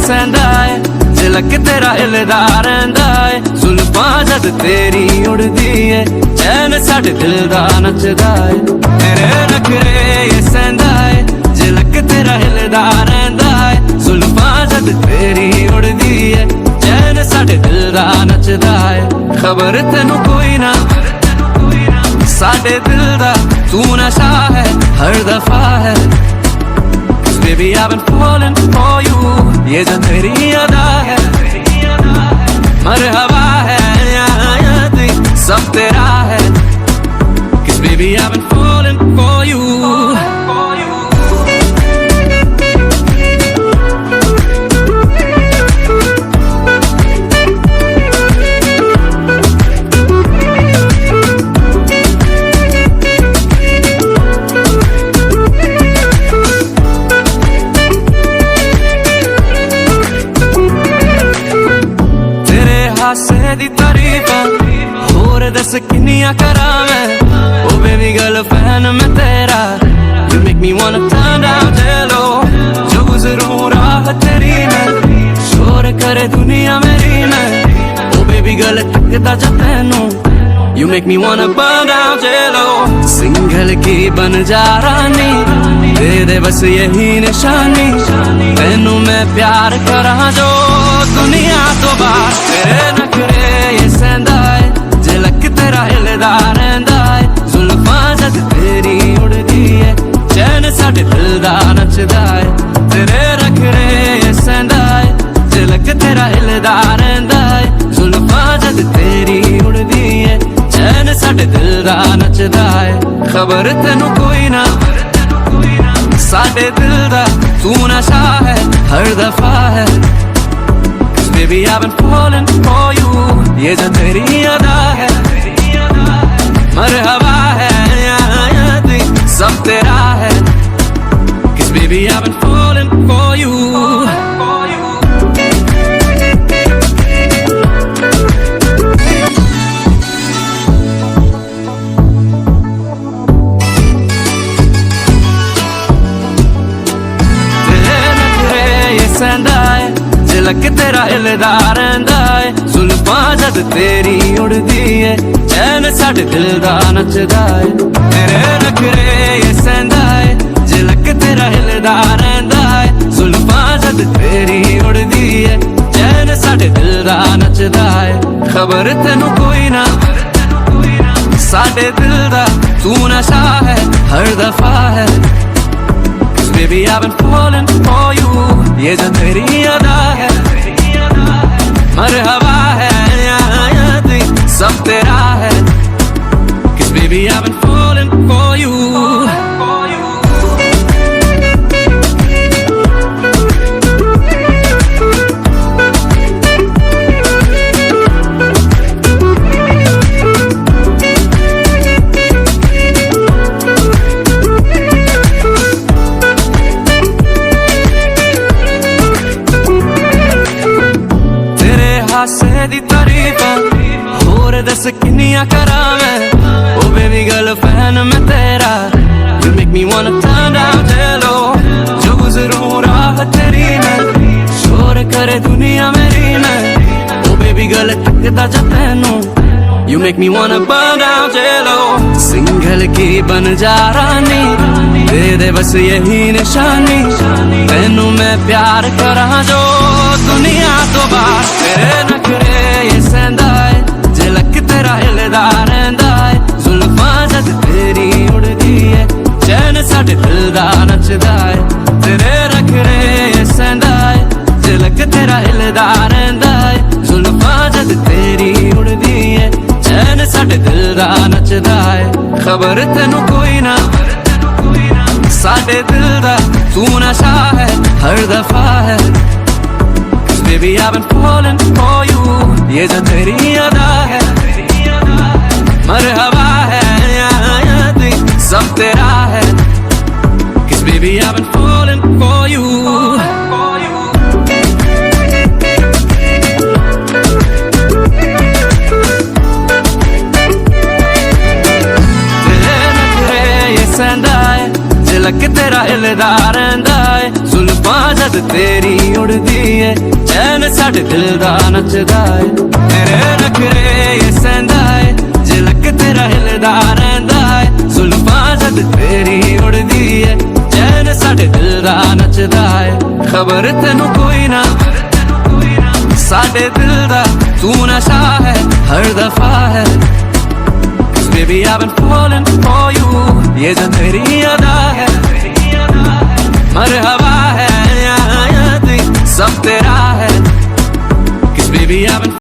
सहंदा है झलक तेरा हिलदा रहिंदा है जुल्फां जद तेरी उड़दी है चैन साडे दिल दा नचदा है तेरे नखरे ये सहंदा है झलक तेरा हिलदा रहिंदा है जुल्फां जद तेरी उड़दी है चैन साडे दिल दा नचदा है खबर तेनू कोई ना साडे दिल दा तू नशा है हर दफा है Baby, I've been falling for you ये जो तेरी अदा है मरहबा है याद सब तेरा है Cause baby, I've been falling for you हासे दी तारीफां होर दस किन्नियां करां मैं ओ बेबी गर्ल फैन मैं तेरा You make me wanna turn down the low जो गुज़रूं राह तेरी में शोर करे दुनिया मेरी में ओ बेबी गर्ल तकदा जा तैनू You make me wanna burn down jello single की बन जा रानी दे दे बस यही निशानी तैनू मैं प्यार करा जो दुनिया तो बाहर तेरे नखरे ये सहंदा है झलक तेरा हिलदा रहिंदा है जुल्फां जद तेरी उड़दी है चैन साडे दिल दा नचदा है तेरे नखरे ये सहंदा है झलक तेरा हिलदा रहिंदा है जुल्फां जद तेरी उड़दी है चैन साडे दिल दा नचदा है खबर तेनू कोई ना साडे दिल दा तू नशा है हर दफा है Baby, I've been falling for you ये जो तेरी अदा है मरहबा है याद सब तेरा है Cause baby, I've been falling for you झलक तेरा हिलदा रहिंदा है जुल्फां जद तेरी उड़दी है चैन साडे दिल दा नचदा है तेरे नखरे ये सहंदा है झलक तेरा हिलदा रहिंदा है जुल्फां जद तेरी उड़दी है चैन साडे दिल दा नचदा है खबर तेनू कोई ना साडे दिल दा तू नशा है हर दफा है Baby, I've been falling for you ये जो तेरी अदा है मरहबा है याद सब तेरा है Cause baby, I've been falling for you हासे दी तारीफां होर दस किन्नियां करां मैं ओ बेबी गर्ल फैन मैं तेरा You make me wanna turn down the low जो गुज़रूं राह तेरी में शोर करे दुनिया मेरी में ओ बेबी गर्ल तकदा जा तैनू You make me wanna burn down jello single की बन जा रानी दे दे बस यही निशानी तैनू मैं प्यार करा जो दुनिया तो बाहर तेरे नखरे ये सहंदा है झलक तेरा हिलदा रहिंदा है जुल्फां जद तेरी उड़दी है चैन साडे दिल दा नचदा है तेरे नखरे ये सहंदा है झलक तेरा हिलदा रहिंदा है जुल्फां जद तेरी उड़दी है चैन साडे दिल दा नचदा है खबर तेनू कोई ना साडे दिल दा तू नशा है हर दफा है Baby, I've been falling for you ये जो तेरी अदा है मरहबा है याद सब तेरा है Cause baby, I've been falling for you तेरे नखरे ये सहंदा है झलक तेरा हिलदा रहिंदा है जुल्फां जद तेरी उड़दी है चैन साडे दिल दा नचदा है तेरे नखरे ये सहंदा है झलक तेरा हिलदा रहिंदा है जुल्फां जद तेरी उड़दी है चैन साडे दिल दा नचदा है खबर तेनू कोई ना साडे दिल दा तू नशा है हर दफा है Baby I've been falling for you ये जो तेरी